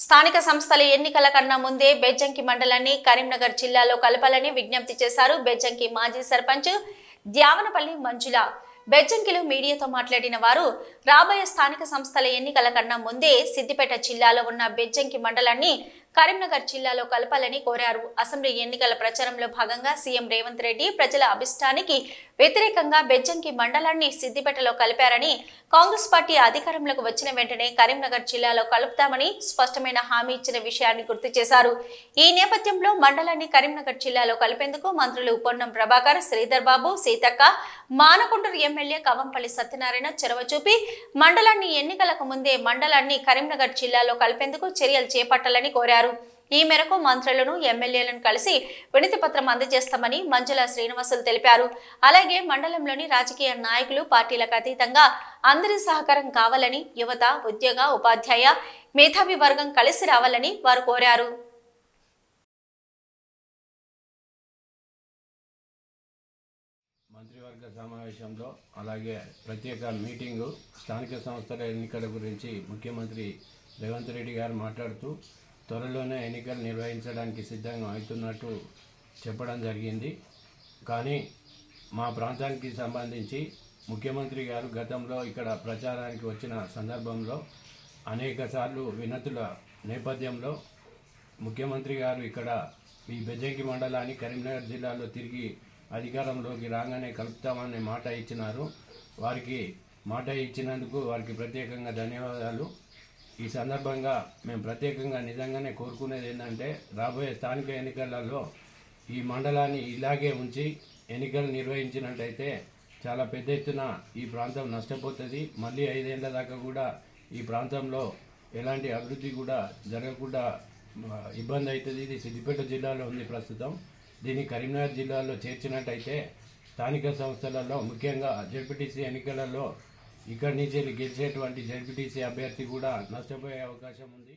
స్థానిక సంస్థల ఎన్నికల కన్నా ముందే బెజ్జంకి మండలాన్ని కరీంనగర్ జిల్లాలో కలపాలని విజ్ఞప్తి చేశారు బెజ్జంకి మాజీ సర్పంచ్ ద్యావనపల్లి మంజుల. బెజ్జంకిలో మీడియాతో మాట్లాడిన వారు రాబోయే స్థానిక సంస్థల ఎన్నికల కన్నా ముందే సిద్దిపేట జిల్లాలో ఉన్న బెజ్జంకి మండలాన్ని కరీంనగర్ జిల్లాలో కలపాలని కోరారు. అసెంబ్లీ ఎన్నికల ప్రచారంలో భాగంగా సీఎం రేవంత్ రెడ్డి ప్రజల అభిష్టానికి వ్యతిరేకంగా బెజ్జంకి మండలాన్ని సిద్దిపేటలో కలిపారని, కాంగ్రెస్ పార్టీ అధికారంలోకి వచ్చిన వెంటనే కరీంనగర్ జిల్లాలో కలుపుతామని స్పష్టమైన హామీ ఇచ్చిన విషయాన్ని గుర్తు చేశారు. ఈ నేపథ్యంలో మండలాన్ని కరీంనగర్ జిల్లాలో కలిపేందుకు మంత్రులు పొన్నం ప్రభాకర్, శ్రీధర్ బాబు, సీతక్క, మానకొండూరు ఎమ్మెల్యే కవంపల్లి సత్యనారాయణ చొరవ చూపి మండలాన్ని ఎన్నికలకు ముందే మండలాన్ని కరీంనగర్ జిల్లాలో కలిపేందుకు చర్యలు చేపట్టాలని కోరారు. ఈ మేరకు మంత్రులను, ఎమ్మెల్యేలను కలిసి వినతి పత్రం అందజేస్తామని మంజుల శ్రీనివాసులు తెలిపారు. అలాగే మండలంలోని రాజకీయ నాయకులు, పార్టీలకు అతీతంగా అందరి సహకారం కావాలని, యువత, ఉద్యోగ, ఉపాధ్యాయ, మేధావి వర్గం కలిసి రావాలని వారు కోరారు. మంత్రివర్గ సమావేశంలో అలాగే ప్రత్యేక మీటింగు స్థానిక సంస్థల ఎన్నికల గురించి ముఖ్యమంత్రి రేవంత్ రెడ్డి గారు మాట్లాడుతూ త్వరలోనే ఎన్నికలు నిర్వహించడానికి సిద్ధంగా అవుతున్నట్టు చెప్పడం జరిగింది. కానీ మా ప్రాంతానికి సంబంధించి ముఖ్యమంత్రి గారు గతంలో ఇక్కడ ప్రచారానికి వచ్చిన సందర్భంలో అనేకసార్లు వినతుల నేపథ్యంలో ముఖ్యమంత్రి గారు ఇక్కడ ఈ బెజ్జంకి మండలాన్ని కరీంనగర్ జిల్లాలో తిరిగి అధికారంలోకి రాగానే కలుపుతామని మాట ఇచ్చినారు. వారికి మాట ఇచ్చినందుకు వారికి ప్రత్యేకంగా ధన్యవాదాలు. ఈ సందర్భంగా మేము ప్రత్యేకంగా నిజంగానే కోరుకునేది ఏంటంటే రాబోయే స్థానిక ఎన్నికలలో ఈ మండలాన్ని ఇలాగే ఉంచి ఎన్నికలు నిర్వహించినట్టయితే చాలా పెద్ద ఎత్తున ఈ ప్రాంతం నష్టపోతుంది. మళ్ళీ 5 ఏళ్ల దాకా కూడా ఈ ప్రాంతంలో ఎలాంటి అభివృద్ధి కూడా జరగకుండా ఇబ్బంది అవుతుంది. ఇది సిద్దిపేట జిల్లాలో ఉంది ప్రస్తుతం. దీన్ని కరీంనగర్ జిల్లాలో చేర్చినట్టయితే స్థానిక సంస్థలలో ముఖ్యంగా జెడ్పీటీసీ ఎన్నికలలో ఇక్కడి నుంచి గెలిచేటువంటి జెడ్పీటీసీ అభ్యర్థి కూడా నష్టపోయే అవకాశం ఉంది.